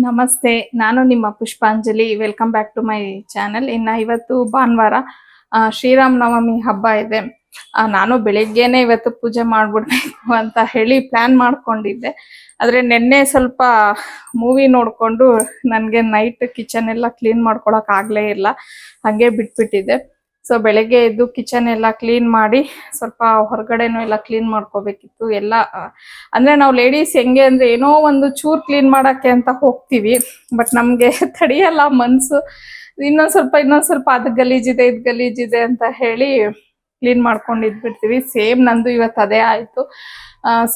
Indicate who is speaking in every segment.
Speaker 1: ನಮಸ್ತೆ. ನಾನು ನಿಮ್ಮ Pushpanjali. Welcome back to my channel. ಇವತ್ತು ಭಾನುವಾರ ಶ್ರೀರಾಮ ನವಮಿ ಹಬ್ಬ ಇದೆ. ನಾನು ಬೆಳಿಗ್ಗೆನೆ ಇವತ್ತು ಪೂಜೆ ಮಾಡ್ಬಿಡ್ಬೇಕು ಅಂತ ಹೇಳಿ ಪ್ಲಾನ್ ಮಾಡ್ಕೊಂಡಿದ್ದೆ. ಆದ್ರೆ ನಿನ್ನೆ ಸ್ವಲ್ಪ ಮೂವಿ ನೋಡ್ಕೊಂಡು ನನಗೆ ನೈಟ್ ಕಿಚನ್ ಎಲ್ಲ ಕ್ಲೀನ್ ಮಾಡ್ಕೊಳಕ್ ಆಗ್ಲೇ ಇಲ್ಲ, ಹಂಗೆ ಬಿಟ್ಬಿಟ್ಟಿದ್ದೆ. ಸೊ ಬೆಳಗ್ಗೆ ಎದ್ದು ಕಿಚನ್ ಎಲ್ಲ ಕ್ಲೀನ್ ಮಾಡಿ ಸ್ವಲ್ಪ ಹೊರಗಡೆನೂ ಎಲ್ಲ ಕ್ಲೀನ್ ಮಾಡ್ಕೋಬೇಕಿತ್ತು ಎಲ್ಲ. ಅಂದ್ರೆ ನಾವು ಲೇಡೀಸ್ ಹೆಂಗೆ ಅಂದ್ರೆ ಏನೋ ಒಂದು ಚೂರ್ ಕ್ಲೀನ್ ಮಾಡಕ್ಕೆ ಅಂತ ಹೋಗ್ತೀವಿ, ಬಟ್ ನಮ್ಗೆ ತಡಿಯಲ್ಲ ಮನ್ಸು. ಇನ್ನೊಂದ್ ಸ್ವಲ್ಪ ಅದು ಗಲೀಜಿದೆ ಇದು ಗಲೀಜಿದೆ ಅಂತ ಹೇಳಿ ಕ್ಲೀನ್ ಮಾಡ್ಕೊಂಡು ಇದ್ಬಿಡ್ತೀವಿ. ಸೇಮ್ ನಂದು ಇವತ್ತು ಅದೇ ಆಯ್ತು.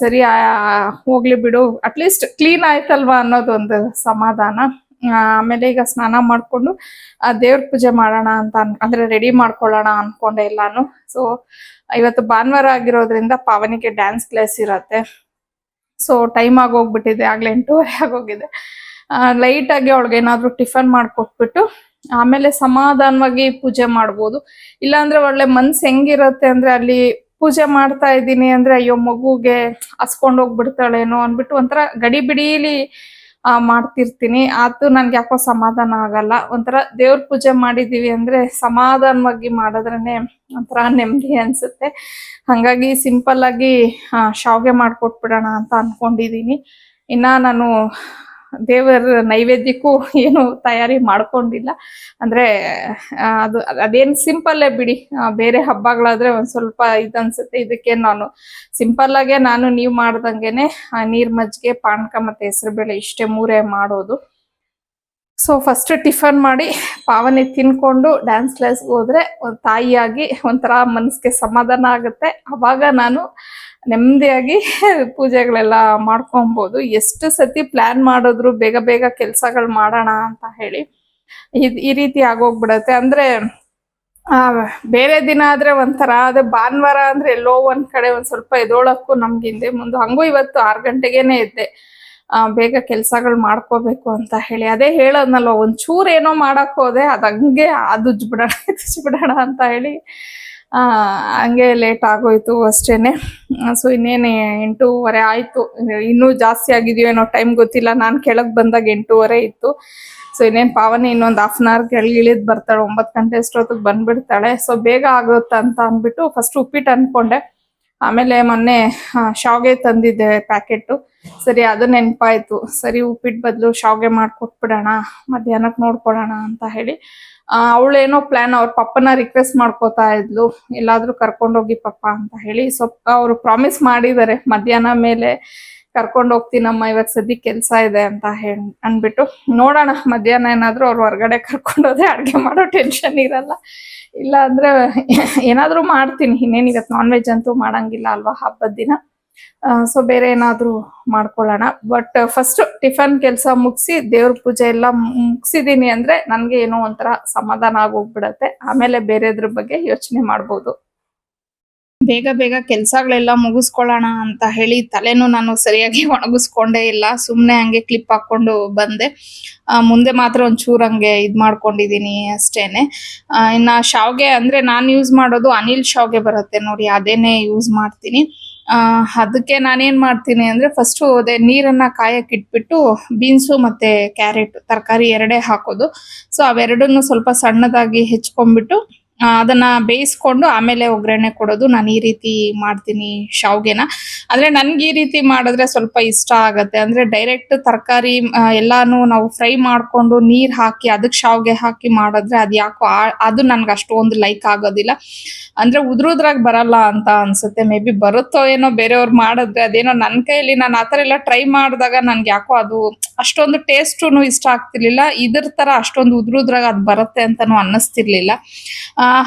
Speaker 1: ಸರಿ ಹೋಗ್ಲಿ ಬಿಡು, ಅಟ್ಲೀಸ್ಟ್ ಕ್ಲೀನ್ ಆಯ್ತಲ್ವಾ ಅನ್ನೋದೊಂದು ಸಮಾಧಾನ. ಆಮೇಲೆ ಈಗ ಸ್ನಾನ ಮಾಡ್ಕೊಂಡು ದೇವ್ರ ಪೂಜೆ ಮಾಡೋಣ ಅಂತ ಅಂದ್ರೆ ರೆಡಿ ಮಾಡ್ಕೊಳ್ಳೋಣ ಅನ್ಕೊಂಡೆ ಎಲ್ಲಾನು. ಸೊ ಇವತ್ತು ಭಾನುವಾರ ಆಗಿರೋದ್ರಿಂದ ಪಾವನಿಗೆ ಡ್ಯಾನ್ಸ್ ಕ್ಲಾಸ್ ಇರತ್ತೆ. ಸೊ ಟೈಮ್ ಆಗೋಗ್ಬಿಟ್ಟಿದೆ, ಆಗ್ಲೇ 8:30 ಆಗೋಗಿದೆ. ಲೈಟ್ ಆಗಿ ಅವಳಿಗೆ ಏನಾದ್ರು ಟಿಫನ್ ಮಾಡ್ಕೊಟ್ಬಿಟ್ಟು ಆಮೇಲೆ ಸಮಾಧಾನವಾಗಿ ಪೂಜೆ ಮಾಡ್ಬೋದು. ಇಲ್ಲಾಂದ್ರೆ ಒಳ್ಳೆ ಮನ್ಸು ಹೆಂಗಿರತ್ತೆ ಅಂದ್ರೆ ಅಲ್ಲಿ ಪೂಜೆ ಮಾಡ್ತಾ ಇದ್ದೀನಿ ಅಂದ್ರೆ ಅಯ್ಯೋ ಮಗುಗೆ ಹಸ್ಕೊಂಡ್ ಹೋಗ್ಬಿಡ್ತಾಳೇನೋ ಅನ್ಬಿಟ್ಟು ಒಂಥರ ಗಡಿ ಬಿಡೀಲಿ ಮಾಡ್ತಿರ್ತೀನಿ. ಅದು ನನ್ಗೆ ಯಾಕೋ ಸಮಾಧಾನ ಆಗಲ್ಲ. ಒಂಥರ ದೇವ್ರ ಪೂಜೆ ಮಾಡಿದೀವಿ ಅಂದ್ರೆ ಸಮಾಧಾನವಾಗಿ ಮಾಡಿದ್ರೇನೆ ಒಂಥರ ನೆಮ್ಮದಿ ಅನ್ಸುತ್ತೆ. ಹಂಗಾಗಿ ಸಿಂಪಲ್ ಆಗಿ ಶಾವ್ಗೆ ಮಾಡ್ಕೊಟ್ಬಿಡೋಣ ಅಂತ ಅನ್ಕೊಂಡಿದೀನಿ. ನಾನು ದೇವರ ನೈವೇದ್ಯಕ್ಕೂ ಏನು ತಯಾರಿ ಮಾಡ್ಕೊಂಡಿಲ್ಲ. ಅಂದ್ರೆ ಅದೇನ್ ಸಿಂಪಲ್ಲೇ ಬಿಡಿ. ಬೇರೆ ಹಬ್ಬಗಳಾದ್ರೆ ಒಂದ್ ಸ್ವಲ್ಪ ಇದನ್ಸುತ್ತೆ. ಇದಕ್ಕೆ ನಾನು ಸಿಂಪಲ್ ಆಗೇ ನೀವು ಮಾಡ್ದಂಗೆನೆ ನೀರ್ ಮಜ್ಜಿಗೆ ಪಾನಕ ಮತ್ತೆ ಹೆಸರುಬೇಳೆ ಇಷ್ಟೇ ಮೂರೇ ಮಾಡೋದು. ಸೊ ಫಸ್ಟ್ ಟಿಫನ್ ಮಾಡಿ ಪಾವನಿ ತಿನ್ಕೊಂಡು ಡ್ಯಾನ್ಸ್ ಕ್ಲಾಸ್ಗೆ ಹೋದ್ರೆ ಒಂದ್ ತಾಯಿಯಾಗಿ ಒಂಥರ ಮನಸ್ಸಿಗೆ ಸಮಾಧಾನ ಆಗುತ್ತೆ. ಅವಾಗ ನಾನು ನೆಮ್ಮದಿಯಾಗಿ ಪೂಜೆಗಳೆಲ್ಲ ಮಾಡ್ಕೊಬಹುದು. ಎಷ್ಟು ಸತಿ ಪ್ಲಾನ್ ಮಾಡಿದ್ರು ಬೇಗ ಬೇಗ ಕೆಲ್ಸಗಳು ಮಾಡೋಣ ಅಂತ ಹೇಳಿ ಈ ರೀತಿ ಆಗೋಗ್ಬಿಡತ್ತೆ. ಅಂದ್ರೆ ಬೇರೆ ದಿನ ಆದ್ರೆ ಒಂಥರ, ಅದೇ ಭಾನುವಾರ ಅಂದ್ರೆ ಎಲ್ಲೋ ಒಂದ್ ಕಡೆ ಒಂದ್ ಸ್ವಲ್ಪ ಎದೋಳಕ್ಕೂ ನಮ್ಗೆ ಹಿಂದೆ ಮುಂದೆ. ಹಂಗೂ ಇವತ್ತು 6 ಗಂಟೆಗೇನೆ ಎದ್ದೆ, ಬೇಗ ಕೆಲ್ಸಗಳು ಮಾಡ್ಕೋಬೇಕು ಅಂತ ಹೇಳಿ. ಅದೇ ಹೇಳದ್ನಲ್ವ, ಒಂಚೂರ್ ಏನೋ ಮಾಡಕ್ ಹೋದೆ ಅದಂಗೆ ಬಿಡೋಣ ಅಂತ ಹೇಳಿ ಹಂಗೆ ಲೇಟ್ ಆಗೋಯ್ತು ಅಷ್ಟೇನೆ. ಸೊ ಇನ್ನೇನು 8:30 ಆಯ್ತು. ಇನ್ನೂ ಜಾಸ್ತಿ ಆಗಿದೆಯೋ ಏನೋ ಟೈಮ್ ಗೊತ್ತಿಲ್ಲ. ನಾನು ಕೆಳಗ್ ಬಂದಾಗ 8:30 ಇತ್ತು. ಸೊ ಇನ್ನೇನ್ ಪಾವನಿ ಇನ್ನೊಂದು 1/2 hour ಕೆಳಗಿಳಿದ್ ಬರ್ತಾಳೆ. 9 ಗಂಟೆ ಅಷ್ಟೊತ್ತಿಗೆ ಬಂದ್ಬಿಡ್ತಾಳೆ. ಸೊ ಬೇಗ ಆಗುತ್ತೆ ಅಂತ ಅಂದ್ಬಿಟ್ಟು ಫಸ್ಟ್ ಉಪ್ಪಿಟ್ಟು ಅನ್ಕೊಂಡೆ. ಆಮೇಲೆ ಮೊನ್ನೆ ಶಾವ್ಗೆ ತಂದಿದ್ದೆ ಪ್ಯಾಕೆಟ್. ಸರಿ ಅದು ನೆನಪಾಯ್ತು. ಸರಿ ಉಪ್ಪಿಟ್ಟು ಬದಲು ಶಾವ್ಗೆ ಮಾಡ್ಕೊಟ್ಬಿಡೋಣ, ಮಧ್ಯಾಹ್ನಕ್ಕೆ ನೋಡ್ಕೊಳ್ಳೋಣ ಅಂತ ಹೇಳಿ. ಅವಳೇನೋ ಪ್ಲಾನ್, ಅವ್ರ ಪಪ್ಪನ ರಿಕ್ವೆಸ್ಟ್ ಮಾಡ್ಕೋತಾ ಇದ್ಲು, ಎಲ್ಲಾದ್ರೂ ಕರ್ಕೊಂಡೋಗಿ ಪಪ್ಪ ಅಂತ ಹೇಳಿ. ಸೊ ಅವ್ರು ಪ್ರಾಮಿಸ್ ಮಾಡಿದ್ದಾರೆ ಮಧ್ಯಾಹ್ನ ಮೇಲೆ ಕರ್ಕೊಂಡು ಹೋಗ್ತೀನಮ್ಮ, ಇವತ್ತು ಸದ್ಯಕ್ಕೆ ಕೆಲಸ ಇದೆ ಅಂತ ಅನ್ಬಿಟ್ಟು. ನೋಡೋಣ, ಮಧ್ಯಾಹ್ನ ಏನಾದ್ರು ಅವ್ರು ಹೊರಗಡೆ ಕರ್ಕೊಂಡೋದ್ರೆ ಅಡ್ಗೆ ಮಾಡೋ ಟೆನ್ಷನ್ ಇರಲ್ಲ. ಇಲ್ಲ ಅಂದ್ರೆ ಏನಾದ್ರೂ ಮಾಡ್ತೀನಿ. ಇನ್ನೇನು ಇವತ್ತು ನಾನ್ ವೆಜ್ ಅಂತೂ ಮಾಡಂಗಿಲ್ಲ ಅಲ್ವಾ ಹಬ್ಬದ ದಿನ. ಸೊ ಬೇರೆ ಏನಾದ್ರೂ ಮಾಡ್ಕೊಳ್ಳೋಣ. ಬಟ್ ಫಸ್ಟ್ ಟಿಫನ್ ಕೆಲಸ ಮುಗಿಸಿ ದೇವ್ರ ಪೂಜೆ ಎಲ್ಲ ಮುಗಿಸಿದೀನಿ ಅಂದ್ರೆ ನನ್ಗೆ ಏನೋ ಒಂಥರ ಸಮಾಧಾನ ಆಗೋಗ್ಬಿಡತ್ತೆ. ಆಮೇಲೆ ಬೇರೆದ್ರ ಬಗ್ಗೆ ಯೋಚನೆ ಮಾಡ್ಬೋದು. ಬೇಗ ಬೇಗ ಕೆಲ್ಸಗಳೆಲ್ಲ ಮುಗಿಸ್ಕೊಳ್ಳೋಣ ಅಂತ ಹೇಳಿ ತಲೆನೂ ನಾನು ಸರಿಯಾಗಿ ಒಣಗಿಸ್ಕೊಂಡೇ ಇಲ್ಲ. ಸುಮ್ನೆ ಹಂಗೆ ಕ್ಲಿಪ್ ಹಾಕೊಂಡು ಬಂದೆ. ಮುಂದೆ ಮಾತ್ರ ಒಂಚೂರು ಹಂಗೆ ಮಾಡ್ಕೊಂಡಿದೀನಿ ಅಷ್ಟೇನೆ. ಇನ್ನ ಶಾವ್ಗೆ ಅಂದ್ರೆ ನಾನು ಯೂಸ್ ಮಾಡೋದು ಅನಿಲ್ ಶಾವ್ಗೆ ಬರುತ್ತೆ ನೋಡಿ, ಅದೇನೆ ಯೂಸ್ ಮಾಡ್ತೀನಿ. ಅದಕ್ಕೆ ನಾನೇನ್ ಮಾಡ್ತೀನಿ ಅಂದ್ರೆ ಫಸ್ಟ್ ಅದೇ ನೀರನ್ನ ಕಾಯಕ್ಕೆ ಇಟ್ಬಿಟ್ಟು ಬೀನ್ಸು ಮತ್ತೆ ಕ್ಯಾರೆಟ್ ತರಕಾರಿ ಎರಡೇ ಹಾಕೋದು. ಸೊ ಅವೆರಡನ್ನು ಸ್ವಲ್ಪ ಸಣ್ಣದಾಗಿ ಹೆಚ್ಕೊಂಡ್ಬಿಟ್ಟು ಅದನ್ನ ಬೇಯಿಸ್ಕೊಂಡು ಆಮೇಲೆ ಒಗ್ಗರಣೆ ಕೊಡೋದು. ನಾನು ಈ ರೀತಿ ಮಾಡ್ತೀನಿ ಶಾವ್ಗೆನ. ಅಂದ್ರೆ ನನ್ಗೆ ಈ ರೀತಿ ಮಾಡಿದ್ರೆ ಸ್ವಲ್ಪ ಇಷ್ಟ ಆಗತ್ತೆ. ಅಂದ್ರೆ ಡೈರೆಕ್ಟ್ ತರಕಾರಿ ಎಲ್ಲಾನು ನಾವು ಫ್ರೈ ಮಾಡ್ಕೊಂಡು ನೀರ್ ಹಾಕಿ ಅದಕ್ಕೆ ಶಾವ್ಗೆ ಹಾಕಿ ಮಾಡಿದ್ರೆ ಅದ್ ಯಾಕೋ ಅದು ನನ್ಗೆ ಅಷ್ಟೊಂದು ಲೈಕ್ ಆಗೋದಿಲ್ಲ. ಅಂದ್ರೆ ಉದ್ರುದ್ರಾಗ್ ಬರಲ್ಲ ಅಂತ ಅನ್ಸುತ್ತೆ. ಮೇ ಬಿ ಬರುತ್ತೋ ಏನೋ ಬೇರೆಯವ್ರು ಮಾಡಿದ್ರೆ. ಅದೇನೋ ನನ್ ಕೈಯಲ್ಲಿ ನಾನು ಆತರ ಎಲ್ಲ ಟ್ರೈ ಮಾಡಿದಾಗ ನನ್ಗೆ ಯಾಕೋ ಅದು ಅಷ್ಟೊಂದು ಟೇಸ್ಟುನು ಇಷ್ಟ ಆಗ್ತಿರ್ಲಿಲ್ಲ. ಇದ್ರ ತರ ಅಷ್ಟೊಂದು ಉದ್ರುದ್ರಾಗ ಅದ್ ಬರುತ್ತೆ ಅಂತಾನು ಅನ್ನಿಸ್ತಿರ್ಲಿಲ್ಲ.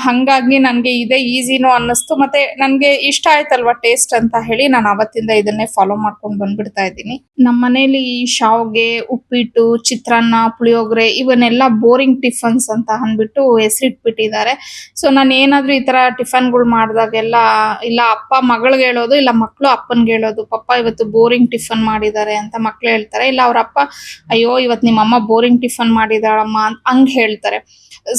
Speaker 1: ಹಂಗಾಗಿ ನನ್ಗೆ ಇದೇ ಈಸಿನೂ ಅನ್ನಿಸ್ತು, ಮತ್ತೆ ನನ್ಗೆ ಇಷ್ಟ ಆಯ್ತಲ್ವಾ ಟೇಸ್ಟ್ ಅಂತ ಹೇಳಿ ನಾನು ಅವತ್ತಿಂದ ಇದನ್ನೇ ಫಾಲೋ ಮಾಡ್ಕೊಂಡು ಬಂದ್ಬಿಡ್ತಾ ಇದ್ದೀನಿ. ನಮ್ಮ ಮನೇಲಿ ಶಾವ್ಗೆ, ಉಪ್ಪಿಟ್ಟು, ಚಿತ್ರಾನ್ನ, ಪುಳಿಯೋಗರೆ ಇವನ್ನೆಲ್ಲ ಬೋರಿಂಗ್ ಟಿಫನ್ಸ್ ಅಂತ ಅಂದ್ಬಿಟ್ಟು ಹೆಸರಿಟ್ಬಿಟ್ಟಿದ್ದಾರೆ. ಸೊ ನಾನು ಏನಾದ್ರೂ ಈ ತರ ಟಿಫನ್ಗಳು ಮಾಡಿದಾಗೆಲ್ಲ ಇಲ್ಲ ಅಪ್ಪ ಮಗಳಿಗೆ ಹೇಳೋದು, ಇಲ್ಲ ಮಕ್ಕಳು ಅಪ್ಪನ್ಗೆ ಹೇಳೋದು, ಪಪ್ಪ ಇವತ್ತು ಬೋರಿಂಗ್ ಟಿಫನ್ ಮಾಡಿದ್ದಾರೆ ಅಂತ ಮಕ್ಳು ಹೇಳ್ತಾರೆ. ಇಲ್ಲ ಅವ್ರ ಅಪ್ಪ ಅಯ್ಯೋ ಇವತ್ತು ನಿಮ್ಮಮ್ಮ ಬೋರಿಂಗ್ ಟಿಫನ್ ಮಾಡಿದಾಳಮ್ಮ ಅಂತ ಹಂಗ್ ಹೇಳ್ತಾರೆ.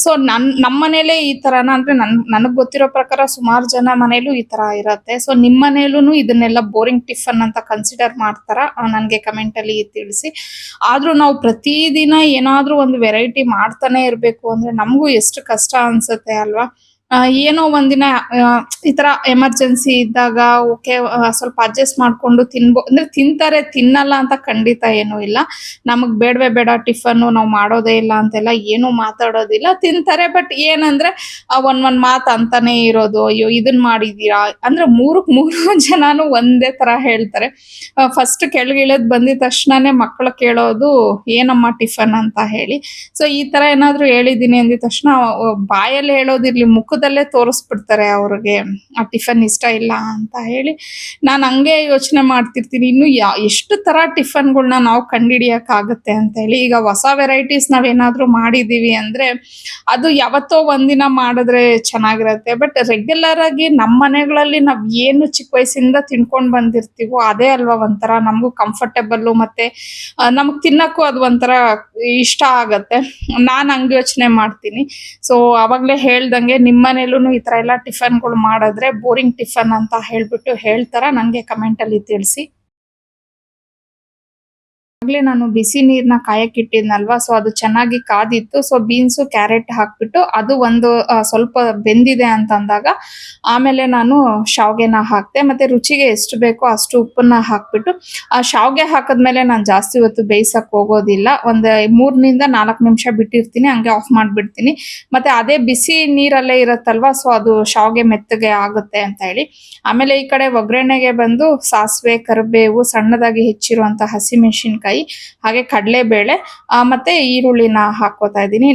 Speaker 1: ಸೊ ನಮ್ಮ ಮನೇಲೆ ಈ ತರ ತರನ ಅಂದ್ರೆ ನನಗ್ ಗೊತ್ತಿರೋ ಪ್ರಕಾರ ಸುಮಾರು ಜನ ಮನೇಲೂ ಈ ತರ ಇರತ್ತೆ. ಸೊ ನಿಮ್ ಮನೇಲೂನು ಇದನ್ನೆಲ್ಲ ಬೋರಿಂಗ್ ಟಿಫನ್ ಅಂತ ಕನ್ಸಿಡರ್ ಮಾಡ್ತಾರ? ನನ್ಗೆ ಕಮೆಂಟ್ ಅಲ್ಲಿ ತಿಳಿಸಿ. ಆದ್ರೂ ನಾವು ಪ್ರತಿದಿನ ಏನಾದ್ರೂ ಒಂದು ವೆರೈಟಿ ಮಾಡ್ತಾನೆ ಇರ್ಬೇಕು ಅಂದ್ರೆ ನಮಗೂ ಎಷ್ಟು ಕಷ್ಟ ಅನ್ಸುತ್ತೆ ಅಲ್ವಾ? ಏನೋ ಒಂದಿನ ಈ ತರ ಎಮರ್ಜೆನ್ಸಿ ಇದ್ದಾಗ ಓಕೆ ಸ್ವಲ್ಪ ಅಡ್ಜಸ್ಟ್ ಮಾಡ್ಕೊಂಡು ಅಂದ್ರೆ ತಿಂತಾರೆ, ತಿನ್ನಲ್ಲ ಅಂತ ಖಂಡಿತ ಏನೂ ಇಲ್ಲ. ನಮಗ್ ಬೇಡವೇ ಬೇಡ ಟಿಫನ್ ನಾವು ಮಾಡೋದೇ ಇಲ್ಲ ಅಂತೆಲ್ಲ ಏನು ಮಾತಾಡೋದಿಲ್ಲ, ತಿಂತಾರೆ. ಬಟ್ ಏನಂದ್ರೆ ಒಂದ್ ಮಾತು ಅಂತಾನೆ ಇರೋದು, ಅಯ್ಯೋ ಇದನ್ ಮಾಡಿದೀರಾ ಅಂದ್ರೆ ಮೂರಕ್ ಮೂರು ಜನನು ಒಂದೇ ತರ ಹೇಳ್ತಾರೆ. ಫಸ್ಟ್ ಕೆಳಗಿಳದ್ ಬಂದಿದ ತಕ್ಷಣನೇ ಮಕ್ಕಳು ಕೇಳೋದು ಏನಮ್ಮ ಟಿಫನ್ ಅಂತ ಹೇಳಿ. ಸೊ ಈ ತರ ಏನಾದ್ರು ಹೇಳಿದೀನಿ ಅಂದಿದ ತಕ್ಷಣ ಬಾಯಲ್ಲಿ ಹೇಳೋದಿರ್ಲಿ, ಮುಖದಲ್ಲೇ ತೋರಿಸ್ಬಿಡ್ತಾರೆ ಅವ್ರಿಗೆ ಆ ಟಿಫನ್ ಇಷ್ಟ ಇಲ್ಲ ಅಂತ ಹೇಳಿ. ನಾನು ಹಂಗೆ ಯೋಚನೆ ಮಾಡ್ತಿರ್ತೀನಿ, ಇನ್ನು ಎಷ್ಟು ತರ ಟಿಫನ್ಗಳನ್ನ ನಾವು ಕಂಡಿಡಿಯಕ್ ಆಗುತ್ತೆ ಅಂತ ಹೇಳಿ. ಈಗ ಹೊಸ ವೆರೈಟೀಸ್ ನಾವೇನಾದ್ರೂ ಮಾಡಿದೀವಿ ಅಂದ್ರೆ ಅದು ಯಾವತ್ತೋ ಒಂದಿನ ಮಾಡಿದ್ರೆ ಚೆನ್ನಾಗಿರತ್ತೆ. ಬಟ್ ರೆಗ್ಯುಲರ್ ಆಗಿ ನಮ್ಮ ಮನೆಗಳಲ್ಲಿ ನಾವ್ ಏನು ಚಿಕ್ಕ ವಯಸ್ಸಿಂದ ತಿನ್ಕೊಂಡ್ ಬಂದಿರ್ತೀವೋ ಅದೇ ಅಲ್ವಾ ಒಂಥರ ನಮಗೂ ಕಂಫರ್ಟೇಬಲ್, ಮತ್ತೆ ನಮಗ್ ತಿನ್ನಕ್ಕೂ ಅದು ಒಂಥರ ಇಷ್ಟ ಆಗತ್ತೆ. ನಾನ್ ಹಂಗ್ ಯೋಚನೆ ಮಾಡ್ತೀನಿ. ಸೊ ಅವಾಗ್ಲೇ ಹೇಳ್ದಂಗೆ ನಿಮ್ ಮನೇಲೂನು ಈ ತರ ಎಲ್ಲ ಟಿಫನ್ಗಳು ಮಾಡಿದ್ರೆ ಬೋರಿಂಗ್ ಟಿಫನ್ ಅಂತ ಹೇಳ್ಬಿಟ್ಟು ಹೇಳ್ತಾರ? ನನ್ಗೆ ಕಮೆಂಟ್ ಅಲ್ಲಿ ತಿಳಿಸಿ. ಆಗ್ಲೇ ನಾನು ಬಿಸಿ ನೀರ್ನ ಕಾಯಕ್ ಇಟ್ಟಿದ್ನಲ್ವಾ, ಸೊ ಅದು ಚೆನ್ನಾಗಿ ಕಾದಿತ್ತು. ಸೊ ಬೀನ್ಸು ಕ್ಯಾರೆಟ್ ಹಾಕ್ಬಿಟ್ಟು ಅದು ಒಂದು ಸ್ವಲ್ಪ ಬೆಂದಿದೆ ಅಂತ ಅಂದಾಗ ಆಮೇಲೆ ನಾನು ಶಾವ್ಗೆನ ಹಾಕ್ದೆ. ಮತ್ತೆ ರುಚಿಗೆ ಎಷ್ಟು ಬೇಕೋ ಅಷ್ಟು ಉಪ್ಪನ್ನ ಹಾಕ್ಬಿಟ್ಟು ಆ ಶಾವ್ಗೆ ಹಾಕದ್ಮೇಲೆ ನಾನು ಜಾಸ್ತಿ ಹೊತ್ತು ಬೇಯಿಸಕ್ ಹೋಗೋದಿಲ್ಲ. ಒಂದ್ 3 ನಿಂದ 4 ನಿಮಿಷ ಬಿಟ್ಟಿರ್ತೀನಿ, ಹಂಗೆ ಆಫ್ ಮಾಡ್ಬಿಡ್ತೀನಿ. ಮತ್ತೆ ಅದೇ ಬಿಸಿ ನೀರಲ್ಲೇ ಇರತ್ತಲ್ವಾ, ಸೊ ಅದು ಶಾವ್ಗೆ ಮೆತ್ತಗೆ ಆಗುತ್ತೆ ಅಂತ ಹೇಳಿ. ಆಮೇಲೆ ಈ ಕಡೆ ಒಗ್ಗರಣೆಗೆ ಬಂದು ಸಾಸಿವೆ, ಕರಿಬೇವು, ಸಣ್ಣದಾಗಿ ಹೆಚ್ಚಿರುವಂತ ಹಸಿಮೆಣಸಿನಕಾಯಿ, ಹಾಗೆ ಕಡಲೆಬೇಳೆ ಮತ್ತೆ ಈರುಳ್ಳಿನ ಹಾಕೋತಾ ಇದ್ದೀನಿ.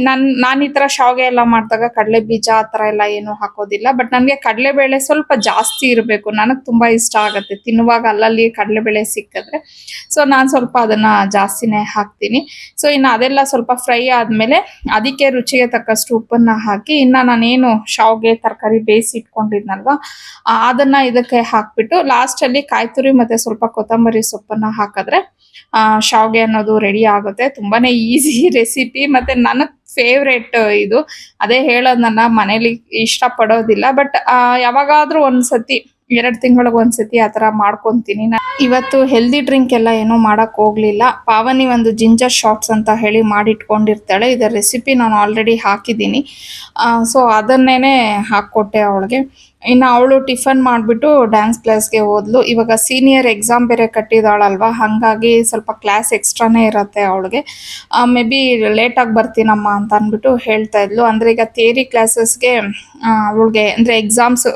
Speaker 1: ನಾನ್ ಈ ತರ ಶಾವ್ಗೆ ಎಲ್ಲ ಮಾಡಿದಾಗ ಕಡಲೆ ಬೀಜ ಆ ತರ ಎಲ್ಲ ಏನು ಹಾಕೋದಿಲ್ಲ. ಬಟ್ ನನ್ಗೆ ಕಡಲೆಬೇಳೆ ಸ್ವಲ್ಪ ಜಾಸ್ತಿ ಇರಬೇಕು, ನನಗ್ ತುಂಬಾ ಇಷ್ಟ ಆಗತ್ತೆ ತಿನ್ನುವಾಗ ಅಲ್ಲಲ್ಲಿ ಕಡಲೆಬೇಳೆ ಸಿಕ್ಕಿದ್ರೆ. ಸೊ ನಾನ್ ಸ್ವಲ್ಪ ಅದನ್ನ ಜಾಸ್ತಿನೇ ಹಾಕ್ತೀನಿ. ಸೊ ಇನ್ನು ಅದೆಲ್ಲ ಸ್ವಲ್ಪ ಫ್ರೈ ಆದ್ಮೇಲೆ ಅದಕ್ಕೆ ರುಚಿಗೆ ತಕ್ಕಷ್ಟು ಉಪ್ಪನ್ನ ಹಾಕಿ, ಇನ್ನ ನಾನೇನು ಶಾವ್ಗೆ ತರಕಾರಿ ಬೇಯಿಸಿ ಇಟ್ಕೊಂಡಿದ್ನಲ್ವಾ ಅದನ್ನ ಇದಕ್ಕೆ ಹಾಕ್ಬಿಟ್ಟು ಲಾಸ್ಟ್ ಅಲ್ಲಿ ಕಾಯಿ ತುರಿ ಮತ್ತೆ ಸ್ವಲ್ಪ ಕೊತ್ತಂಬರಿ ಸೊಪ್ಪನ್ನ ಹಾಕಿದ್ರೆ ಶಾವ್ಗೆ ಅನ್ನೋದು ರೆಡಿ ಆಗುತ್ತೆ. ತುಂಬಾನೇ ಈಸಿ ರೆಸಿಪಿ, ಮತ್ತೆ ನನಗ್ ಫೇವ್ರೇಟ್ ಇದು. ಅದೇ ಹೇಳೋದ್, ನನ್ನ ಮನೇಲಿ ಇಷ್ಟ ಪಡೋದಿಲ್ಲ, ಬಟ್ ಯಾವಾಗಾದ್ರೂ ಒಂದ್ಸತಿ 2 ತಿಂಗಳಿಗೆ ಒಂದ್ಸತಿ ಆತರ ಮಾಡ್ಕೊಂತೀನಿ. ಇವತ್ತು ಹೆಲ್ದಿ ಡ್ರಿಂಕ್ ಎಲ್ಲ ಏನೋ ಮಾಡಕ್ ಹೋಗ್ಲಿಲ್ಲ. ಪಾವನಿ ಒಂದು ಜಿಂಜರ್ ಶಾಟ್ಸ್ ಅಂತ ಹೇಳಿ ಮಾಡಿಟ್ಕೊಂಡಿರ್ತಾಳೆ. ಇದರ ರೆಸಿಪಿ ನಾನು ಆಲ್ರೆಡಿ ಹಾಕಿದ್ದೀನಿ. ಸೊ ಅದನ್ನೇನೆ ಹಾಕ್ಕೊಟ್ಟೆ ಅವಳಿಗೆ. ಇನ್ನು ಅವಳು ಟಿಫನ್ ಮಾಡ್ಬಿಟ್ಟು ಡ್ಯಾನ್ಸ್ ಕ್ಲಾಸ್ಗೆ ಹೋದ್ಲು. ಇವಾಗ ಸೀನಿಯರ್ ಎಕ್ಸಾಮ್ ಬೇರೆ ಕಟ್ಟಿದಾಳಲ್ವಾ, ಹಂಗಾಗಿ ಸ್ವಲ್ಪ ಕ್ಲಾಸ್ ಎಕ್ಸ್ಟ್ರಾನೇ ಇರತ್ತೆ ಅವಳಿಗೆ. ಮೇ ಬಿ ಲೇಟಾಗಿ ಬರ್ತೀನಮ್ಮ ಅಂತ ಅಂದ್ಬಿಟ್ಟು ಹೇಳ್ತಾ ಇದ್ಲು. ಅಂದ್ರೆ ಈಗ ಥಿಯರಿ ಕ್ಲಾಸಸ್ಗೆ ಅವಳಿಗೆ ಅಂದ್ರೆ ಎಕ್ಸಾಮ್ಸ್,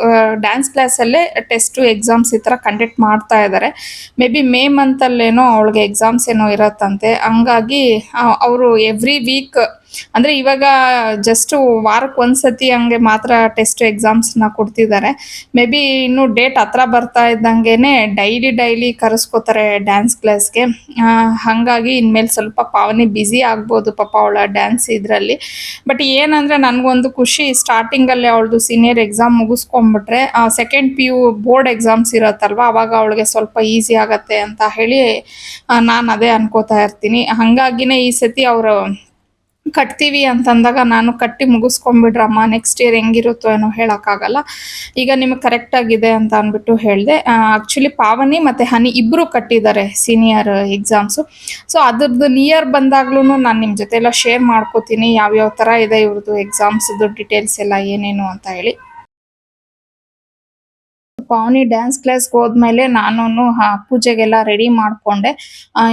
Speaker 1: ಡ್ಯಾನ್ಸ್ ಕ್ಲಾಸಲ್ಲೇ ಟೆಸ್ಟ್ ಎಕ್ಸಾಮ್ಸ್ ಈ ಥರ ಕಂಡಕ್ಟ್ ಮಾಡ್ತಾ ಇದ್ದಾರೆ. ಮೇ ಬಿ ಮೇ ಮಂತಲ್ಲೇನೋ ಅವಳಿಗೆ ಎಕ್ಸಾಮ್ಸ್ ಏನೋ ಇರತ್ತಂತೆ. ಹಂಗಾಗಿ ಅವರು ಎವ್ರಿ ವೀಕ್ ಅಂದ್ರೆ ಇವಾಗ ಜಸ್ಟ್ ವಾರಕ್ಕೆ ಒಂದ್ಸತಿ ಹಂಗೆ ಮಾತ್ರ ಟೆಸ್ಟ್ ಎಕ್ಸಾಮ್ಸ್ನ ಕೊಡ್ತಿದ್ದಾರೆ. ಮೇ ಬಿ ಇನ್ನು ಡೇಟ್ ಹತ್ರ ಬರ್ತಾ ಇದ್ದಂಗೆನೆ ಡೈಲಿ ಕರೆಸ್ಕೋತಾರೆ ಡ್ಯಾನ್ಸ್ ಕ್ಲಾಸ್ಗೆ. ಹಾಗಾಗಿ ಇನ್ಮೇಲೆ ಸ್ವಲ್ಪ ಪಾವನಿ ಬ್ಯುಸಿ ಆಗ್ಬೋದು ಪಾಪ ಅವಳ ಡ್ಯಾನ್ಸ್ ಇದರಲ್ಲಿ. ಬಟ್ ಏನಂದ್ರೆ ನನಗೊಂದು ಖುಷಿ, ಸ್ಟಾರ್ಟಿಂಗಲ್ಲೇ ಅವಳದು ಸೀನಿಯರ್ ಎಕ್ಸಾಮ್ ಮುಗಿಸ್ಕೊಂಡ್ಬಿಟ್ರೆ ಸೆಕೆಂಡ್ PU ಬೋರ್ಡ್ ಎಕ್ಸಾಮ್ಸ್ ಇರತ್ತಲ್ವಾ, ಅವಾಗ ಅವಳಿಗೆ ಸ್ವಲ್ಪ ಈಸಿ ಆಗತ್ತೆ ಅಂತ ಹೇಳಿ ನಾನು ಅದೇ ಅನ್ಕೋತಾ ಇರ್ತೀನಿ. ಹಂಗಾಗಿನೇ ಈ ಸತಿ ಅವರು ಕಟ್ತೀವಿ ಅಂತಂದಾಗ ನಾನು ಕಟ್ಟಿ ಮುಗಿಸ್ಕೊಂಡ್ಬಿಡ್ರಮ್ಮ, ನೆಕ್ಸ್ಟ್ ಇಯರ್ ಹೆಂಗಿರುತ್ತೋ ಏನೋ ಹೇಳೋಕ್ಕಾಗಲ್ಲ. ಈಗ ನಿಮಗೆ ಕರೆಕ್ಟ್ ಆಗಿದೆ ಅಂತ ಅಂದ್ಬಿಟ್ಟು ಹೇಳಿದೆ. ಆಕ್ಚುಲಿ ಪಾವನಿ ಮತ್ತೆ ಹನಿ ಇಬ್ರು ಕಟ್ಟಿದ್ದಾರೆ ಸೀನಿಯರ್ ಎಕ್ಸಾಮ್ಸು. ಸೊ ಅದ್ರದ್ದು ನಿಯರ್ ಬಂದಾಗ್ಲೂ ನಾನು ನಿಮ್ಮ ಜೊತೆ ಎಲ್ಲ ಶೇರ್ ಮಾಡ್ಕೋತೀನಿ ಯಾವ್ಯಾವ ಥರ ಇದೆ ಇವ್ರದ್ದು ಎಕ್ಸಾಮ್ಸ್ದು ಡೀಟೇಲ್ಸ್ ಎಲ್ಲ ಏನೇನು ಅಂತ ಹೇಳಿ. ಪಾವನಿ ಡ್ಯಾನ್ಸ್ ಕ್ಲಾಸ್ಗೆ ಹೋದ್ಮೇಲೆ ನಾನು ಪೂಜೆಗೆಲ್ಲ ರೆಡಿ ಮಾಡ್ಕೊಂಡೆ.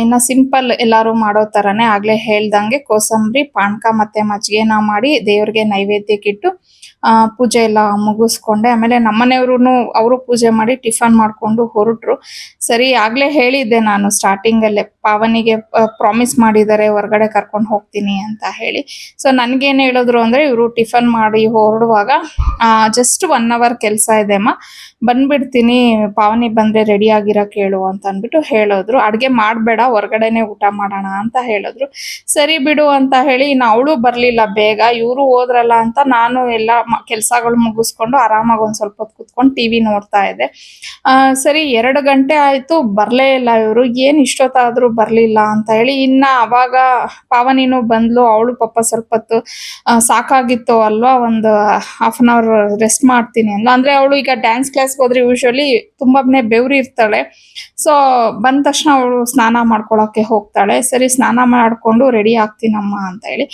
Speaker 1: ಇನ್ನು ಸಿಂಪಲ್ ಎಲ್ಲರೂ ಮಾಡೋ ಥರನೇ ಆಗಲೇ ಹೇಳ್ದಂಗೆ ಕೋಸಂಬರಿ, ಪಾನಕ ಮತ್ತೆ ಮಜ್ಜಿಗೆನ ಮಾಡಿ ದೇವ್ರಿಗೆ ನೈವೇದ್ಯಕ್ಕಿಟ್ಟು ಪೂಜೆ ಎಲ್ಲ ಮುಗಿಸ್ಕೊಂಡೆ. ಆಮೇಲೆ ನಮ್ಮನೆಯವ್ರು ಅವರು ಪೂಜೆ ಮಾಡಿ ಟಿಫನ್ ಮಾಡ್ಕೊಂಡು ಹೊರಟ್ರು. ಸರಿ ಆಗಲೇ ಹೇಳಿದ್ದೆ ನಾನು ಸ್ಟಾರ್ಟಿಂಗಲ್ಲೇ, ಪಾವನಿಗೆ ಪ್ರಾಮಿಸ್ ಮಾಡಿದ್ದಾರೆ ಹೊರಗಡೆ ಕರ್ಕೊಂಡು ಹೋಗ್ತೀನಿ ಅಂತ ಹೇಳಿ. ಸೊ ನನಗೇನು ಹೇಳಿದ್ರು ಅಂದರೆ, ಇವರು ಟಿಫನ್ ಮಾಡಿ ಹೊರಡುವಾಗ ಜಸ್ಟ್ 1 hour ಕೆಲಸ ಇದೆ ಅಮ್ಮ, ಬಂದ್ಬಿಡ್ತೀನಿ, ಪಾವನಿ ಬಂದರೆ ರೆಡಿ ಆಗಿರೋಕೆ ಹೇಳು ಅಂತ ಅಂದ್ಬಿಟ್ಟು ಹೇಳಿದ್ರು. ಅಡುಗೆ ಮಾಡಬೇಡ, ಹೊರಗಡೆನೆ ಊಟ ಮಾಡೋಣ ಅಂತ ಹೇಳಿದ್ರು. ಸರಿ ಬಿಡು ಅಂತ ಹೇಳಿ ಇನ್ನು ಅವಳು ಬರಲಿಲ್ಲ ಬೇಗ, ಇವರು ಹೋದ್ರಲ್ಲ ಅಂತ ನಾನು ಎಲ್ಲ ಕೆಲಸಗಳು ಮುಗಿಸ್ಕೊಂಡು ಆರಾಮಾಗಿ ಒಂದು ಸ್ವಲ್ಪ ಹೊತ್ತು ಕುತ್ಕೊಂಡು TV ನೋಡ್ತಾ ಇದ್ದೆ. ಸರಿ 2 ಗಂಟೆ ಆಯಿತು, ಬರಲೇ ಇಲ್ಲ ಇವರು. ಏನು ಇಷ್ಟೊತ್ತಾದರೂ ಬರ್ಲಿಲ್ಲ ಅಂತ ಹೇಳಿ. ಇನ್ನ ಅವಾಗ ಪಾವನಿನೂ ಬಂದ್ಲು. ಅವಳು ಪಾಪ ಸ್ವಲ್ಪ ಹೊತ್ತು ಸಾಕಾಗಿತ್ತು ಅಲ್ವಾ, ಒಂದು ಹಾಫ್ ಅನ್ ಅವರ್ ರೆಸ್ಟ್ ಮಾಡ್ತೀನಿ ಅಂದ್ಲು. ಅಂದ್ರೆ ಅವಳು ಈಗ ಡ್ಯಾನ್ಸ್ ಕ್ಲಾಸ್ಗೆ ಹೋದ್ರೆ ಯೂಶಲಿ ತುಂಬಾನೇ ಬೆವ್ರಿ ಇರ್ತಾಳೆ. ಸೊ ಬಂದ ತಕ್ಷಣ ಅವಳು ಸ್ನಾನ ಮಾಡ್ಕೊಳಕ್ಕೆ ಹೋಗ್ತಾಳೆ. ಸರಿ ಸ್ನಾನ ಮಾಡ್ಕೊಂಡು ರೆಡಿ ಆಗ್ತೀನಮ್ಮ ಅಂತ ಹೇಳಿ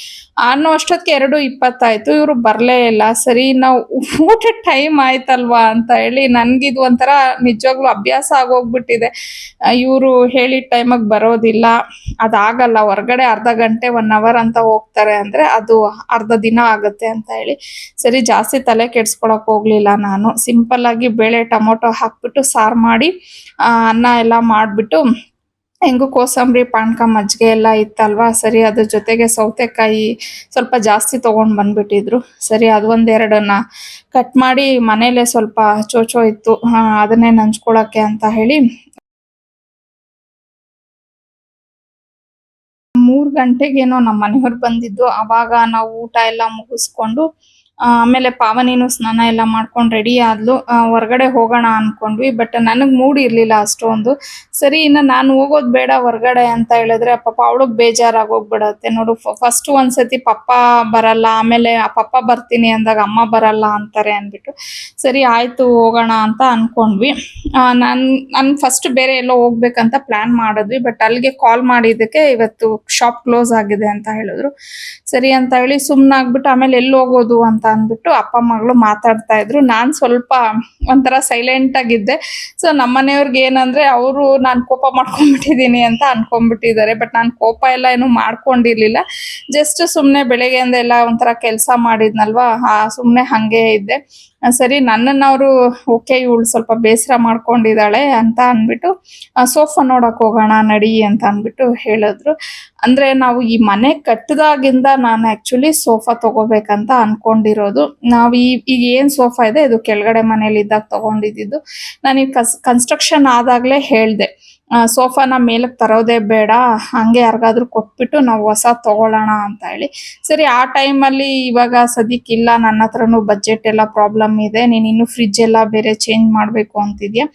Speaker 1: ಅನ್ನೋ ಅಷ್ಟೊತ್ತಿಗೆ 2:20 ಇವ್ರು ಬರ್ಲೇ ಇಲ್ಲ. ಸರಿ ನಾವು ಊಟದ ಟೈಮ್ ಆಯ್ತಲ್ವಾ ಅಂತ ಹೇಳಿ ನನ್ಗಿದು ಒಂಥರ ನಿಜವಾಗ್ಲೂ ಅಭ್ಯಾಸ ಆಗೋಗ್ಬಿಟ್ಟಿದೆ. ಇವರು ಹೇಳಿದ ಟೈಮಿಗೆ ಬರೋದಿಲ್ಲ, ಅದಾಗಲ್ಲ, ಹೊರಗಡೆ ಅರ್ಧ ಗಂಟೆ 1 ಅವರ್ ಅಂತ ಹೋಗ್ತಾರೆ ಅಂದ್ರೆ ಅದು ಅರ್ಧ ದಿನ ಆಗುತ್ತೆ ಅಂತ ಹೇಳಿ ಸರಿ ಜಾಸ್ತಿ ತಲೆ ಕೆಡ್ಸ್ಕೊಳಕ್ ಹೋಗ್ಲಿಲ್ಲ. ನಾನು ಸಿಂಪಲ್ ಆಗಿ ಬೇಳೆ ಟೊಮೊಟೊ ಹಾಕ್ಬಿಟ್ಟು ಸಾರು ಮಾಡಿ ಅನ್ನ ಎಲ್ಲ ಮಾಡ್ಬಿಟ್ಟು ಹೆಂಗು ಕೋಸಂಬರಿ ಪಾನಕ ಮಜ್ಜಿಗೆ ಎಲ್ಲ ಇತ್ತಲ್ವಾ, ಸರಿ ಅದ್ರ ಜೊತೆಗೆ ಸೌತೆಕಾಯಿ ಸ್ವಲ್ಪ ಜಾಸ್ತಿ ತಗೊಂಡ್ ಬಂದ್ಬಿಟ್ಟಿದ್ರು. ಸರಿ ಅದು ಒಂದೆರಡನ್ನ ಕಟ್ ಮಾಡಿ ಮನೇಲೆ ಸ್ವಲ್ಪ ಚೋಚೋ ಇತ್ತು, ಅದನ್ನೇ ನಂಚ್ಕೊಳಕ್ಕೆ ಅಂತ ಹೇಳಿ 3 ಗಂಟೆಗೇನೋ ನಮ್ಮ ಮನೆಯವ್ರು ಬಂದಿದ್ದು. ಅವಾಗ ನಾವು ಊಟ ಎಲ್ಲ ಮುಗಿಸ್ಕೊಂಡು ಆಮೇಲೆ ಪಾವನಿನೂ ಸ್ನಾನ ಎಲ್ಲ ಮಾಡ್ಕೊಂಡು ರೆಡಿ ಆದ್ಲು. ಹೊರಗಡೆ ಹೋಗೋಣ ಅನ್ಕೊಂಡ್ವಿ, ಬಟ್ ನನಗ್ ಮೂಡ್ ಇರ್ಲಿಲ್ಲ ಅಷ್ಟೊಂದು. ಸರಿ ಇನ್ನು ನಾನು ಹೋಗೋದ್ ಬೇಡ ಹೊರಗಡೆ ಅಂತ ಹೇಳಿದ್ರೆ ಪಾಪ ಅವಳಗ್ ಬೇಜಾರಾಗೋಗ್ಬಿಡತ್ತೆ ನೋಡು. ಫಸ್ಟ್ ಒಂದ್ಸತಿ ಪಪ್ಪ ಬರಲ್ಲ, ಆಮೇಲೆ ಆ ಪಪ್ಪ ಬರ್ತೀನಿ ಅಂದಾಗ ಅಮ್ಮ ಬರಲ್ಲ ಅಂತಾರೆ ಅಂದ್ಬಿಟ್ಟು ಸರಿ ಆಯ್ತು ಹೋಗೋಣ ಅಂತ ಅನ್ಕೊಂಡ್ವಿ. ನನ್ ಫಸ್ಟ್ ಬೇರೆ ಎಲ್ಲೋ ಹೋಗ್ಬೇಕಂತ ಪ್ಲಾನ್ ಮಾಡಿದ್ವಿ, ಬಟ್ ಅಲ್ಲಿಗೆ ಕಾಲ್ ಮಾಡಿದ್ದಕ್ಕೆ ಇವತ್ತು ಶಾಪ್ ಕ್ಲೋಸ್ ಆಗಿದೆ ಅಂತ ಹೇಳಿದ್ರು. ಸರಿ ಅಂತ ಹೇಳಿ ಸುಮ್ನಾಗ್ಬಿಟ್ಟು ಆಮೇಲೆ ಎಲ್ಲಿ ಹೋಗೋದು ಅಂತ ಅಂದ್ಬಿಟ್ಟು ಅಪ್ಪ ಮಗಳು ಮಾತಾಡ್ತಾ ಇದ್ರು. ನಾನ್ ಸ್ವಲ್ಪ ಒಂಥರ ಸೈಲೆಂಟ್ ಆಗಿದ್ದೆ. ಸೊ ನಮ್ಮನೆಯವ್ರಿಗೆ ಏನಂದ್ರೆ ಅವರು ನಾನ್ ಕೋಪ ಮಾಡ್ಕೊಂಡ್ಬಿಟ್ಟಿದೀನಿ ಅಂತ ಅನ್ಕೊಂಡ್ಬಿಟ್ಟಿದ್ದಾರೆ. ಬಟ್ ನಾನ್ ಕೋಪ ಎಲ್ಲ ಏನು ಮಾಡ್ಕೊಂಡಿರ್ಲಿಲ್ಲ, ಜಸ್ಟ್ ಸುಮ್ನೆ ಬೆಳಗ್ಗೆಯಿಂದ ಎಲ್ಲ ಒಂಥರ ಕೆಲಸ ಮಾಡಿದ್ನಲ್ವಾ, ಸುಮ್ನೆ ಹಂಗೆ ಇದ್ದೆ. ಸರಿ ನನ್ನನ್ನ ಅವರು ಓಕೆ ಇವಳು ಸ್ವಲ್ಪ ಬೇಸರ ಮಾಡ್ಕೊಂಡಿದ್ದಾಳೆ ಅಂತ ಅಂದ್ಬಿಟ್ಟು ಸೋಫಾ ನೋಡಕ್ ಹೋಗೋಣ ನಡಿ ಅಂತ ಅಂದ್ಬಿಟ್ಟು ಹೇಳಿದ್ರು. ಅಂದ್ರೆ ನಾವು ಈ ಮನೆ ಕಟ್ಟದಾಗಿಂದ ನಾನು ಆಕ್ಚುಲಿ ಸೋಫಾ ತಗೋಬೇಕಂತ ಅನ್ಕೊಂಡಿರೋದು. ನಾವು ಈಗ ಏನ್ ಸೋಫಾ ಇದೆ ಇದು ಕೆಳಗಡೆ ಮನೇಲಿ ಇದ್ದಾಗ ತಗೊಂಡಿದ್ದು. ನಾನು ಈ ಕನ್ಸ್ಟ್ರಕ್ಷನ್ ಆದಾಗ್ಲೇ ಹೇಳ್ದೆ ಸೋಫಾನ ಮೇಲಕ್ಕೆ ತರೋದೇ ಬೇಡ, ಹಂಗೆ ಯಾರಿಗಾದ್ರೂ ಕೊಟ್ಬಿಟ್ಟು ನಾವು ಹೊಸ ತಗೊಳ್ಳೋಣ ಅಂತ ಹೇಳಿ. ಸರಿ ಆ ಟೈಮಲ್ಲಿ ಇವಾಗ ಸದ್ಯಕ್ಕಿಲ್ಲ, ನನ್ನ ಹತ್ರನೂ ಬಜೆಟ್ ಎಲ್ಲ ಪ್ರಾಬ್ಲಮ್ ಇದೆ, ನೀನು ಇನ್ನು ಫ್ರಿಜ್ ಎಲ್ಲ ಬೇರೆ ಚೇಂಜ್ ಮಾಡಬೇಕು ಅಂತಿದ್ಯಾ,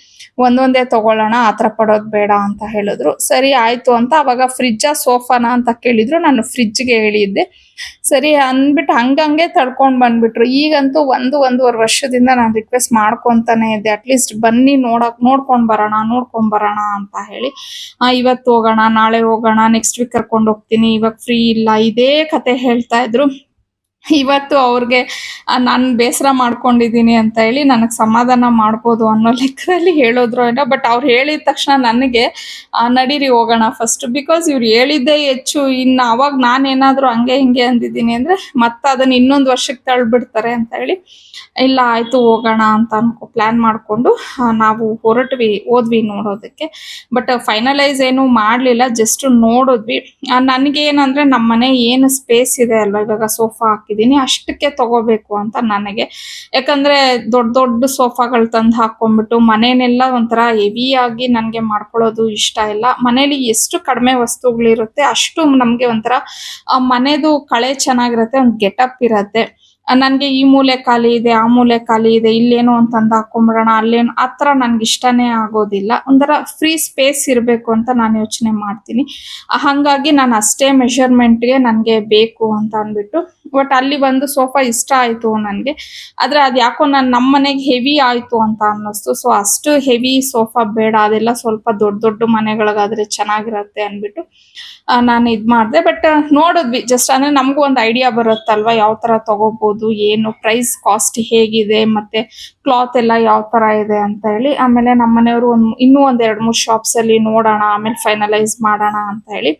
Speaker 1: ಒಂದೊಂದೇ ತಗೊಳ್ಳೋಣ, ಆತರ ಪಡೋದು ಬೇಡ ಅಂತ ಹೇಳಿದ್ರು. ಸರಿ ಆಯ್ತು ಅಂತ ಅವಾಗ ಫ್ರಿಜ್ಜ ಸೋಫಾನ ಅಂತ ಕೇಳಿದ್ರು, ನಾನು ಫ್ರಿಜ್ಗೆ ಹೇಳಿದ್ದೆ. ಸರಿ ಅಂದ್ಬಿಟ್ಟು ಹಂಗಂಗೆ ತಡ್ಕೊಂಡ್ ಬಂದ್ಬಿಟ್ರು. ಈಗಂತೂ 1.5 ವರ್ಷದಿಂದ ನಾನು ರಿಕ್ವೆಸ್ಟ್ ಮಾಡ್ಕೊಂತಾನೆ ಇದ್ದೆ, ಅಟ್ಲೀಸ್ಟ್ ಬನ್ನಿ ನೋಡ್ಕೊಂಡ್ ಬರೋಣ ಅಂತ ಹೇಳಿ. ಇವತ್ತು ಹೋಗೋಣ, ನಾಳೆ ಹೋಗೋಣ, ನೆಕ್ಸ್ಟ್ ವೀಕ್ ಕರ್ಕೊಂಡು ಹೋಗ್ತೀನಿ, ಇವಾಗ ಫ್ರೀ ಇಲ್ಲ, ಇದೇ ಕತೆ ಹೇಳ್ತಾ ಇದ್ರು. ಇವತ್ತು ಅವ್ರಿಗೆ ನಾನು ಬೇಸರ ಮಾಡ್ಕೊಂಡಿದ್ದೀನಿ ಅಂತ ಹೇಳಿ ನನಗೆ ಸಮಾಧಾನ ಮಾಡ್ಬೋದು ಅನ್ನೋ ಲೆಕ್ಕದಲ್ಲಿ ಹೇಳಿದ್ರು ಏನೋ. ಬಟ್ ಅವ್ರು ಹೇಳಿದ ತಕ್ಷಣ ನನಗೆ ನಡೀರಿ ಹೋಗೋಣ ಫಸ್ಟ್, ಬಿಕಾಸ್ ಇವ್ರು ಹೇಳಿದ್ದೇ ಹೆಚ್ಚು. ಇನ್ನು ಅವಾಗ ನಾನೇನಾದ್ರೂ ಹಂಗೆ ಹಿಂಗೆ ಅಂದಿದ್ದೀನಿ ಅಂದ್ರೆ ಮತ್ತೆ ಅದನ್ನ ಇನ್ನೊಂದು ವರ್ಷಕ್ಕೆ ತಳ್ಬಿಡ್ತಾರೆ ಅಂತ ಹೇಳಿ ಇಲ್ಲ ಆಯ್ತು ಹೋಗೋಣ ಅಂತ ಪ್ಲಾನ್ ಮಾಡ್ಕೊಂಡು ನಾವು ಹೋದ್ವಿ ನೋಡೋದಕ್ಕೆ. ಬಟ್ ಫೈನಲೈಸ್ ಏನು ಮಾಡ್ಲಿಲ್ಲ, ಜಸ್ಟ್ ನೋಡಿದ್ವಿ. ನನಗೇನಂದ್ರೆ ನಮ್ಮ ಮನೆ ಏನು ಸ್ಪೇಸ್ ಇದೆ ಅಲ್ವಾ, ಇವಾಗ ಸೋಫಾ ಹಾಕಿದೀನಿ ಅಷ್ಟಕ್ಕೆ ತಗೋಬೇಕು ಅಂತ ನನಗೆ. ಯಾಕಂದ್ರೆ ದೊಡ್ಡ ಸೋಫಾಗಳು ತಂದು ಹಾಕೊಂಡ್ಬಿಟ್ಟು ಮನೇನೆಲ್ಲ ಒಂಥರ ಹೆವಿ ಆಗಿ ನನ್ಗೆ ಮಾಡ್ಕೊಳ್ಳೋದು ಇಷ್ಟ ಇಲ್ಲ. ಮನೇಲಿ ಎಷ್ಟು ಕಡಿಮೆ ವಸ್ತುಗಳಿರುತ್ತೆ ಅಷ್ಟು ನಮ್ಗೆ ಒಂಥರ ಮನೆದು ಕಳೆ ಚೆನ್ನಾಗಿರತ್ತೆ, ಒಂದು ಗೆಟಪ್ ಇರತ್ತೆ. ನನ್ಗೆ ಈ ಮೂಲೆ ಖಾಲಿ ಇದೆ, ಆ ಮೂಲೆ ಖಾಲಿ ಇದೆ, ಇಲ್ಲೇನೋ ಅಂತಂದು ಹಾಕೊಂಡ್ಬಿಡೋಣ, ಅಲ್ಲೇನೋ ಆತರ ನನ್ಗೆ ಇಷ್ಟನೇ ಆಗೋದಿಲ್ಲ. ಒಂಥರ ಫ್ರೀ ಸ್ಪೇಸ್ ಇರಬೇಕು ಅಂತ ನಾನು ಯೋಚನೆ ಮಾಡ್ತೀನಿ. ಹಂಗಾಗಿ ನಾನು ಅಷ್ಟೇ ಮೆಷರ್ಮೆಂಟ್ಗೆ ನನಗೆ ಬೇಕು ಅಂತ ಅಂದ್ಬಿಟ್ಟು ಬಟ್ ಅಲ್ಲಿ ಒಂದು ಸೋಫಾ ಇಷ್ಟ ಆಯ್ತು ನನಗೆ. ಆದ್ರೆ ಅದು ಯಾಕೋ ನಮ್ಮ ಮನೆಗೆ ಹೆವಿ ಆಯ್ತು ಅಂತ ಅನ್ನಿಸ್ತು. ಸೊ ಅಷ್ಟು ಹೆವಿ ಸೋಫಾ ಬೇಡ, ಅದೆಲ್ಲ ಸ್ವಲ್ಪ ದೊಡ್ಡ ಮನೆಗಳಿಗಾದ್ರೆ ಚೆನ್ನಾಗಿರತ್ತೆ ಅಂದ್ಬಿಟ್ಟು ನಾನು ಇದ್ ಮಾಡಿದೆ. ಬಟ್ ನೋಡಿದ್ವಿ ಜಸ್ಟ್, ಅಂದ್ರೆ ನಮಗೂ ಒಂದು ಐಡಿಯಾ ಬರುತ್ತಲ್ವಾ ಯಾವ ತರ ತಗೋಬಹುದು, ಏನು ಪ್ರೈಸ್ ಕಾಸ್ಟ್ ಹೇಗಿದೆ, ಮತ್ತೆ ಕ್ಲಾತ್ ಎಲ್ಲ ಯಾವ ತರ ಇದೆ ಅಂತ ಹೇಳಿ. ಆಮೇಲೆ ನಮ್ಮ ಮನೆಯವರು ಇನ್ನೂ ಒಂದ್ 2-3 ಶಾಪ್ಸ್ ಅಲ್ಲಿ ನೋಡೋಣ, ಆಮೇಲೆ ಫೈನಲೈಸ್ ಮಾಡೋಣ ಅಂತ ಹೇಳಿ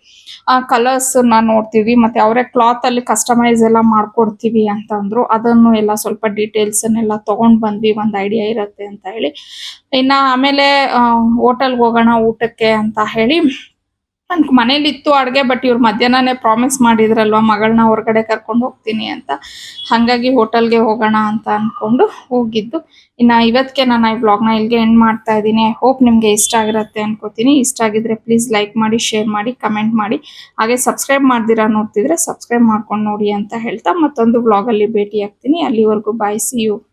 Speaker 1: ಕಲರ್ಸ್ ನೋಡ್ತೀವಿ. ಮತ್ತೆ ಅವರೇ ಕ್ಲಾತ್ ಅಲ್ಲಿ ಕಸ್ಟಮೈಸ್ ಎಲ್ಲ ಮಾಡ್ಕೊಡ್ತೀವಿ ಅಂತ ಅಂದ್ರು. ಅದನ್ನು ಎಲ್ಲ ಸ್ವಲ್ಪ ಡೀಟೇಲ್ಸ್ ಅನ್ನೆಲ್ಲ ತಗೊಂಡ್ ಬಂದ್ವಿ, ಒಂದ್ ಐಡಿಯಾ ಇರತ್ತೆ ಅಂತ ಹೇಳಿ. ಇನ್ನ ಆಮೇಲೆ ಹೋಟೆಲ್ಗೆ ಹೋಗೋಣ ಊಟಕ್ಕೆ ಅಂತ ಹೇಳಿ ಮನೇಲಿ ಇತ್ತು ಅಡ್ಗೆ. ಬಟ್ ಇವ್ರು ಮಧ್ಯಾಹ್ನನೇ ಪ್ರಾಮಿಸ್ ಮಾಡಿದ್ರಲ್ವಾ ಮಗಳನ್ನ ಹೊರಗಡೆ ಕರ್ಕೊಂಡು ಹೋಗ್ತೀನಿ ಅಂತ, ಹಾಗಾಗಿ ಹೋಟೆಲ್ಗೆ ಹೋಗೋಣ ಅಂತ ಅನ್ಕೊಂಡು ಹೋಗಿದ್ದು. ಇನ್ನು ಇವತ್ತಿಗೆ ನಾನು ಈ ವ್ಲಾಗ್ನ ಇಲ್ಲಿಗೆ ಎಂಡ್ ಮಾಡ್ತಾ ಇದ್ದೀನಿ. ಐ ಹೋಪ್ ನಿಮಗೆ ಇಷ್ಟ ಆಗಿರುತ್ತೆ ಅನ್ಕೋತೀನಿ. ಇಷ್ಟ ಆಗಿದ್ರೆ ಪ್ಲೀಸ್ ಲೈಕ್ ಮಾಡಿ, ಶೇರ್ ಮಾಡಿ, ಕಮೆಂಟ್ ಮಾಡಿ. ಹಾಗೆ ಸಬ್ಸ್ಕ್ರೈಬ್ ಮಾಡ್ದಿರಾ ನೋಡ್ತಿದ್ರೆ ಸಬ್ಸ್ಕ್ರೈಬ್ ಮಾಡ್ಕೊಂಡು ನೋಡಿ ಅಂತ ಹೇಳ್ತಾ ಮತ್ತೊಂದು ವ್ಲಾಗಲ್ಲಿ ಭೇಟಿ ಆಗ್ತೀನಿ. ಅಲ್ಲಿವರೆಗೂ ಬಾಯ್, ಸಿ ಯು.